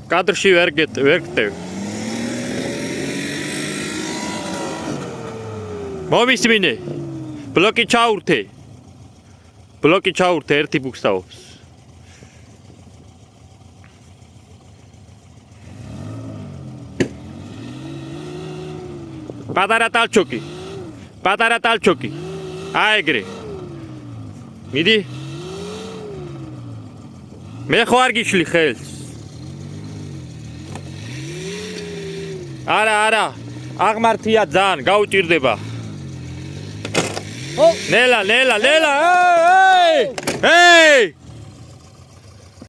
კადრში ვერ გტევ. მომისმინე. ბლოკი ჩაურთე. ერთი ბუქსაობს. პატარა ტალჩოკი. აეგრე. მიდი. მე ხო არ გიშლი ხელს. არა. აღმართია ძალიან, გაუჭირდება. ნელა. ეი!